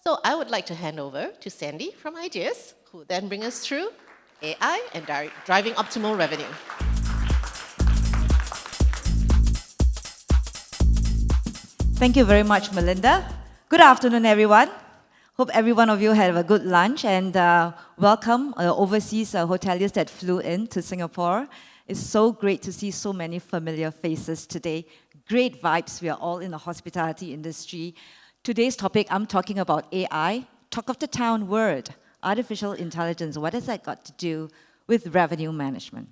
So I would like to hand over to Sandy from Ideas, who will then bring us through AI and driving optimal revenue. Thank you very much, Melinda. Good afternoon, everyone. Hope every one of you had a good lunch, and welcome overseas hoteliers that flew in to Singapore. It's so great to see so many familiar faces today. Great vibes. We are all in the hospitality industry. Today's topic, I'm talking about AI, talk of the town word, artificial intelligence. What has that got to do with revenue management?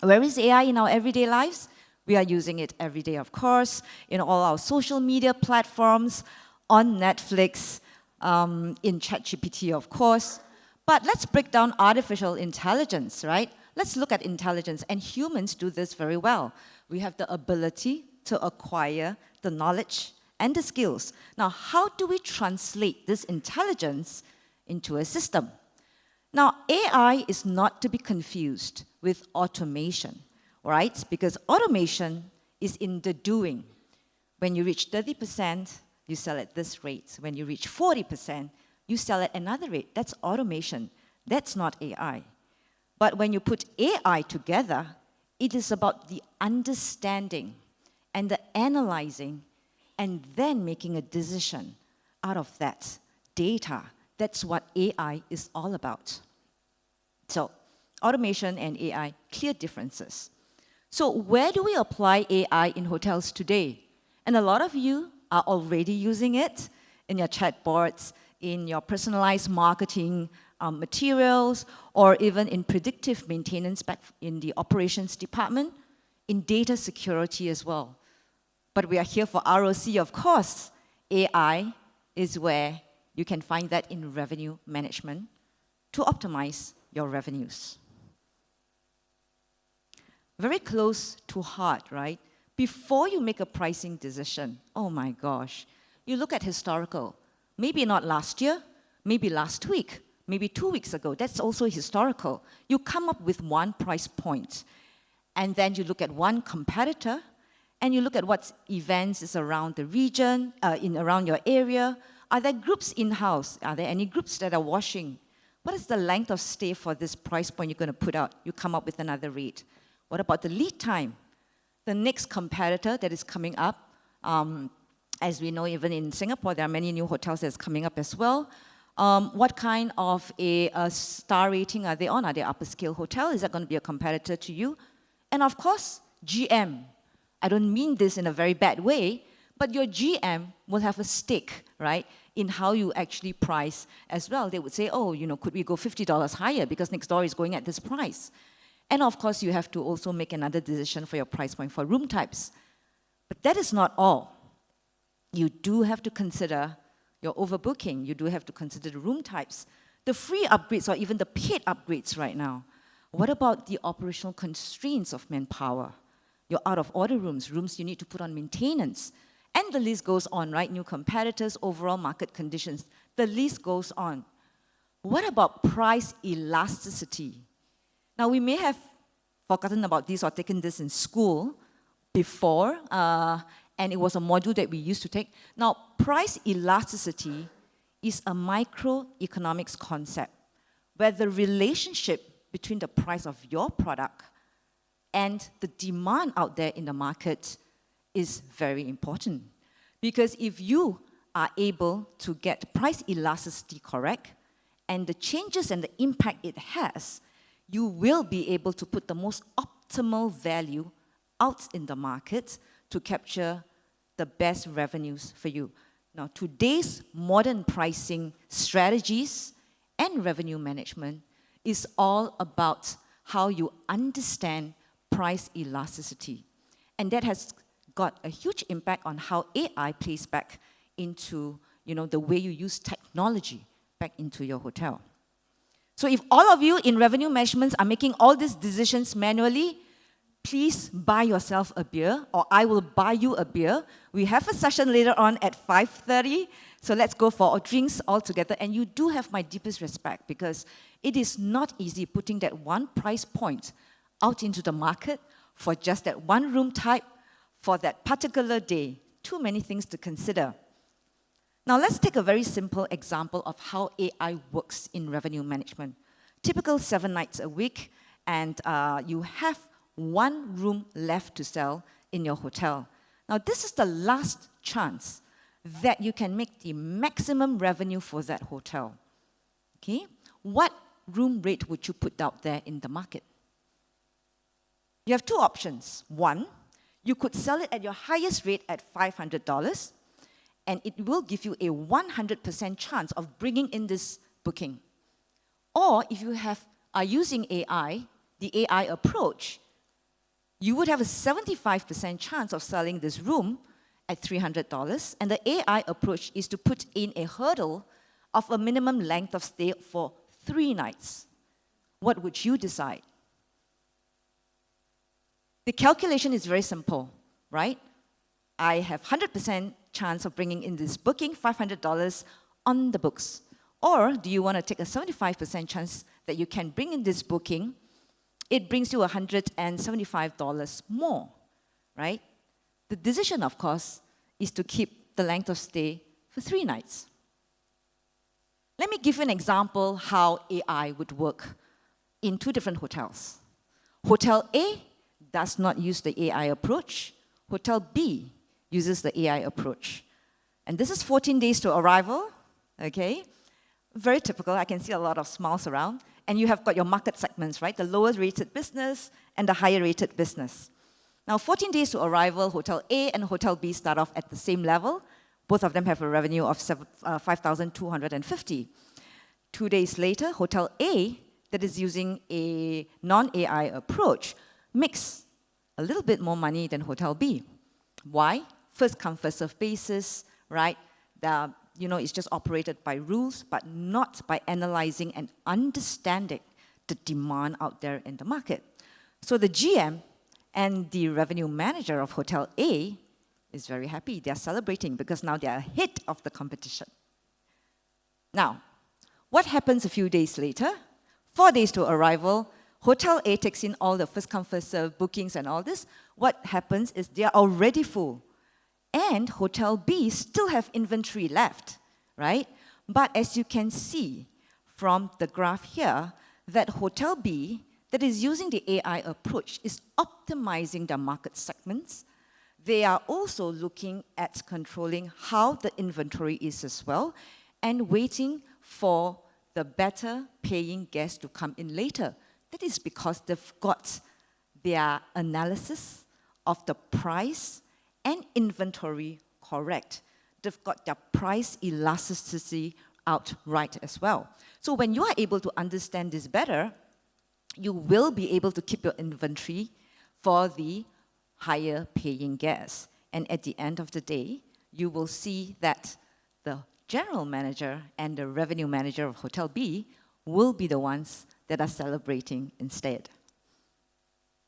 Where is AI in our everyday lives? We are using it every day, of course, in all our social media platforms, on Netflix, in ChatGPT, of course. But let's break down artificial intelligence, right? Let's look at intelligence, and humans do this very well. We have the ability to acquire the knowledge and the skills. Now, how do we translate this intelligence into a system? Now, AI is not to be confused with automation, right? Because automation is in the doing. When you reach 30%, you sell at this rate. When you reach 40%, you sell at another rate. That's automation. That's not AI. But when you put AI together, it is about the understanding and the analyzing and then making a decision out of that data. That's what AI is all about. So, automation and AI, clear differences. So, where do we apply AI in hotels today? And a lot of you are already using it in your chatbots, in your personalized marketing materials, or even in predictive maintenance back in the operations department, in data security as well. But we are here for ROC, of course. AI is where you can find that in revenue management to optimize your revenues. Very close to heart, right? Before you make a pricing decision, oh my gosh, you look at historical. Maybe not last year, maybe last week, maybe 2 weeks ago. That's also historical. You come up with one price point, and then you look at one competitor, and you look at what events is around the region, around your area. Are there groups in-house? Are there any groups that are washing? What is the length of stay for this price point you're going to put out? You come up with another rate. What about the lead time? The next competitor that is coming up, as we know, even in Singapore, there are many new hotels that's coming up as well. What kind of a star rating are they on? Are they upper scale hotel? Is that going to be a competitor to you? And of course, GM. I don't mean this in a very bad way, but your GM will have a stake, right, in how you actually price as well. They would say, oh, could we go $50 higher because next door is going at this price? And of course, you have to also make another decision for your price point for room types. But that is not all. You do have to consider your overbooking. You do have to consider the room types, the free upgrades or even the paid upgrades right now. What about the operational constraints of manpower? Your out-of-order rooms, rooms you need to put on maintenance. And the list goes on, right? New competitors, overall market conditions. The list goes on. What about price elasticity? Now, we may have forgotten about this or taken this in school before, and it was a module that we used to take. Now, price elasticity is a microeconomics concept where the relationship between the price of your product and the demand out there in the market is very important. Because if you are able to get price elasticity correct and the changes and the impact it has, you will be able to put the most optimal value out in the market to capture the best revenues for you. Now, today's modern pricing strategies and revenue management is all about how you understand price elasticity. And that has got a huge impact on how AI plays back into, the way you use technology back into your hotel. So if all of you in revenue management are making all these decisions manually, please buy yourself a beer, or I will buy you a beer. We have a session later on at 5:30, so let's go for drinks all together. And you do have my deepest respect, because it is not easy putting that one price point out into the market for just that one room type for that particular day. Too many things to consider. Now let's take a very simple example of how AI works in revenue management. Typical 7 nights a week, and you have 1 room left to sell in your hotel. Now this is the last chance that you can make the maximum revenue for that hotel. Okay? What room rate would you put out there in the market? You have 2 options. 1, you could sell it at your highest rate at $500, and it will give you a 100% chance of bringing in this booking. Or if you are using AI, the AI approach, you would have a 75% chance of selling this room at $300, and the AI approach is to put in a hurdle of a minimum length of stay for 3 nights. What would you decide? The calculation is very simple, right? I have 100% chance of bringing in this booking, $500 on the books. Or do you want to take a 75% chance that you can bring in this booking? It brings you $175 more, right? The decision, of course, is to keep the length of stay for 3 nights. Let me give you an example how AI would work in 2 different hotels. Hotel A does not use the AI approach. Hotel B uses the AI approach. And this is 14 days to arrival, okay? Very typical. I can see a lot of smiles around. And you have got your market segments, right? The lower rated business and the higher rated business. Now, 14 days to arrival, Hotel A and Hotel B start off at the same level. Both of them have a revenue of $5,250. 2 days later, Hotel A, that is using a non-AI approach, makes a little bit more money than Hotel B. Why? First come, first serve basis, right? It's just operated by rules, but not by analyzing and understanding the demand out there in the market. So the GM and the revenue manager of Hotel A is very happy. They're celebrating because now they're ahead of the competition. Now, what happens a few days later? 4 days to arrival, Hotel A takes in all the first come, first serve bookings and all this. What happens is they are already full. And Hotel B still have inventory left, right? But as you can see from the graph here, that Hotel B that is using the AI approach is optimizing their market segments. They are also looking at controlling how the inventory is as well and waiting for the better paying guests to come in later. That is because they've got their analysis of the price and inventory correct. They've got their price elasticity out right as well. So when you are able to understand this better, you will be able to keep your inventory for the higher paying guests. And at the end of the day, you will see that the general manager and the revenue manager of Hotel B will be the ones that are celebrating instead.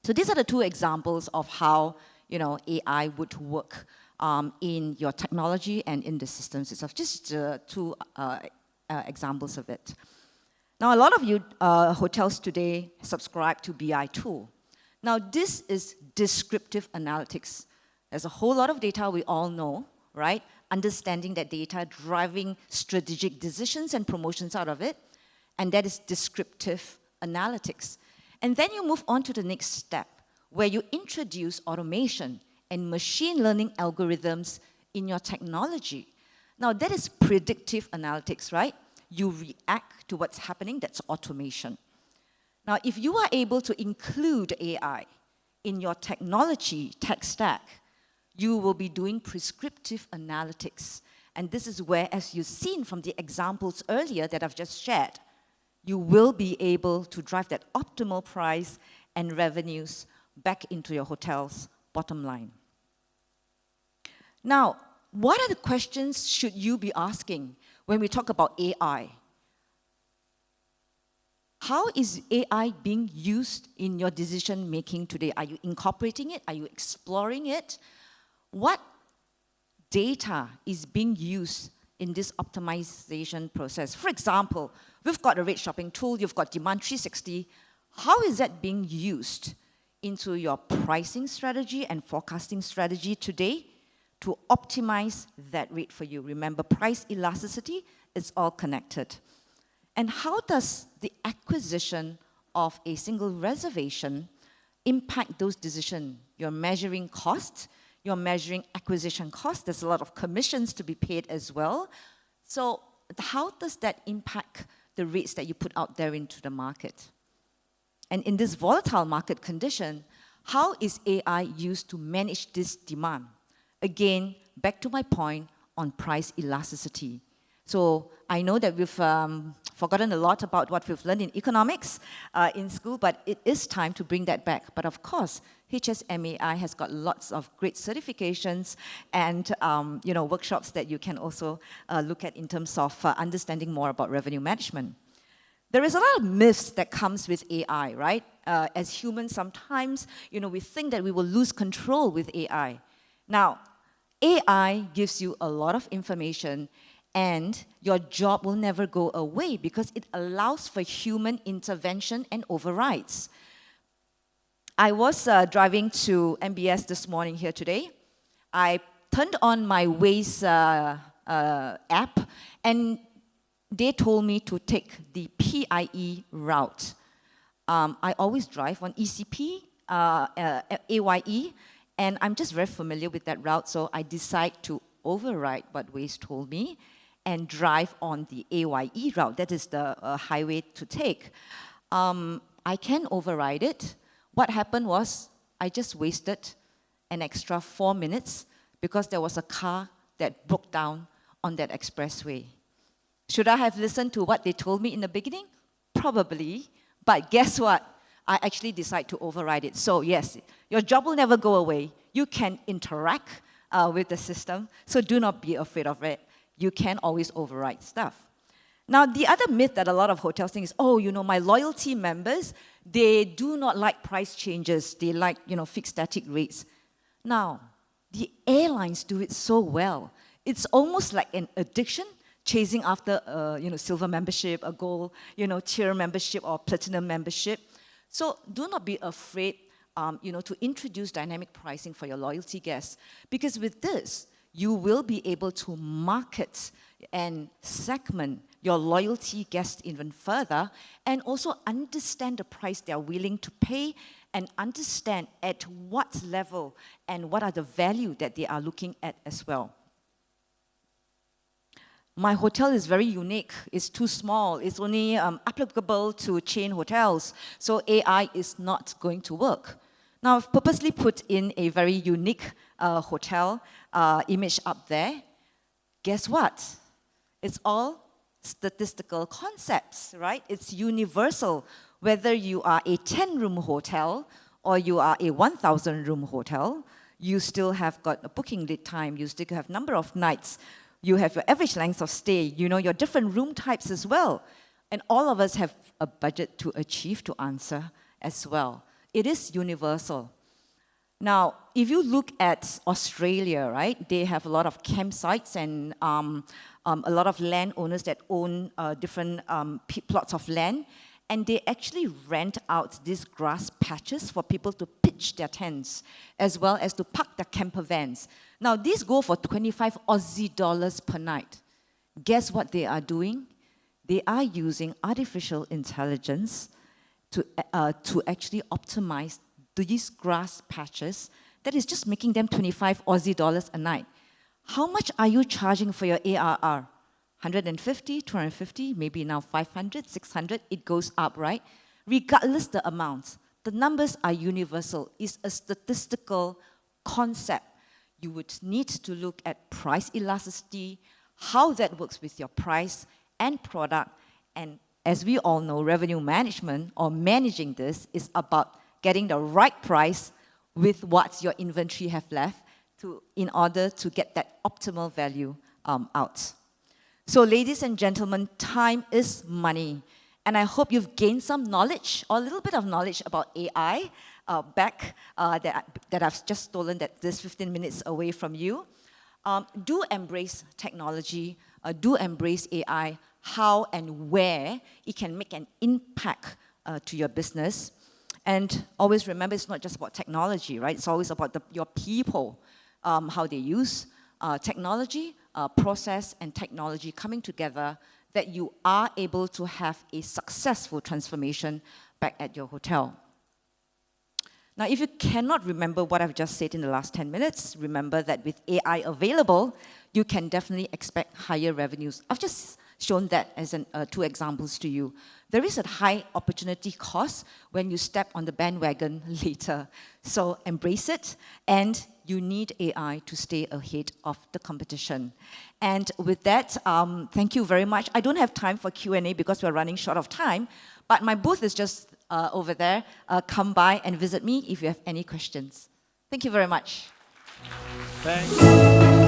So these are the 2 examples of how AI would work in your technology and in the systems itself. Just 2 examples of it. Now, a lot of you hotels today subscribe to BI tool. Now, this is descriptive analytics. There's a whole lot of data we all know, right? Understanding that data, driving strategic decisions and promotions out of it, and that is descriptive analytics. And then you move on to the next step, where you introduce automation and machine learning algorithms in your technology. Now, that is predictive analytics, right? You react to what's happening, that's automation. Now, if you are able to include AI in your technology tech stack, you will be doing prescriptive analytics. And this is where, as you've seen from the examples earlier that I've just shared, you will be able to drive that optimal price and revenues back into your hotel's bottom line. Now, what are the questions should you be asking when we talk about AI? How is AI being used in your decision making today? Are you incorporating it? Are you exploring it? What data is being used in this optimization process? For example, we've got a rate shopping tool, you've got Demand 360. How is that being used into your pricing strategy and forecasting strategy today to optimize that rate for you. Remember, price elasticity is all connected. And how does the acquisition of a single reservation impact those decisions? You're measuring cost, you're measuring acquisition cost. There's a lot of commissions to be paid as well. So how does that impact the rates that you put out there into the market? And in this volatile market condition, how is AI used to manage this demand? Again, back to my point on price elasticity. So I know that we've forgotten a lot about what we've learned in economics in school, but it is time to bring that back. But of course, HSMAI has got lots of great certifications and workshops that you can also look at in terms of understanding more about revenue management. There is a lot of myths that comes with AI, right? As humans, sometimes, we think that we will lose control with AI. Now, AI gives you a lot of information, and your job will never go away because it allows for human intervention and overrides. I was driving to MBS this morning here today. I turned on my Waze app, and they told me to take the PIE route. I always drive on ECP, AYE, and I'm just very familiar with that route, so I decide to override what Waze told me and drive on the AYE route. That is the highway to take. I can override it. What happened was I just wasted an extra 4 minutes because there was a car that broke down on that expressway. Should I have listened to what they told me in the beginning? Probably. But guess what? I actually decided to override it. So yes, your job will never go away. You can interact with the system, so do not be afraid of it. You can always override stuff. Now, the other myth that a lot of hotels think is, my loyalty members, they do not like price changes. They like, fixed static rates. Now, the airlines do it so well. It's almost like an addiction, chasing after silver membership, a gold, tier membership or platinum membership. So do not be afraid, to introduce dynamic pricing for your loyalty guests, because with this, you will be able to market and segment your loyalty guests even further, and also understand the price they are willing to pay, and understand at what level and what are the value that they are looking at as well. My hotel is very unique. It's too small. It's only applicable to chain hotels. So AI is not going to work. Now, I've purposely put in a very unique hotel image up there. Guess what? It's all statistical concepts, right? It's universal. Whether you are a 10-room hotel or you are a 1,000-room hotel, you still have got a booking lead time. You still have number of nights. You have your average length of stay, your different room types as well. And all of us have a budget to achieve, to answer as well. It is universal. Now, if you look at Australia, right, they have a lot of campsites and a lot of landowners that own different plots of land. And they actually rent out these grass patches for people to pitch their tents, as well as to park their camper vans. Now, these go for 25 Aussie dollars per night. Guess what they are doing? They are using artificial intelligence to actually optimize these grass patches. That is just making them 25 Aussie dollars a night. How much are you charging for your ARR? 150, 250, maybe now 500, 600, it goes up, right? Regardless the amounts, the numbers are universal. It's a statistical concept. You would need to look at price elasticity, how that works with your price and product. And as we all know, revenue management or managing this is about getting the right price with what your inventory have left in order to get that optimal value out. So ladies and gentlemen, time is money. And I hope you've gained some knowledge, or a little bit of knowledge about AI that I've just stolen this 15 minutes away from you. Do embrace technology, do embrace AI, how and where it can make an impact to your business. And always remember, it's not just about technology, right? It's always about your people, how they use technology, process, and technology coming together that you are able to have a successful transformation back at your hotel. Now, if you cannot remember what I've just said in the last 10 minutes, remember that with AI available, you can definitely expect higher revenues. I've just shown that as 2 examples to you. There is a high opportunity cost when you step on the bandwagon later. So embrace it, and you need AI to stay ahead of the competition. And with that, thank you very much. I don't have time for Q&A because we're running short of time, but my booth is just over there. Come by and visit me if you have any questions. Thank you very much. Thanks.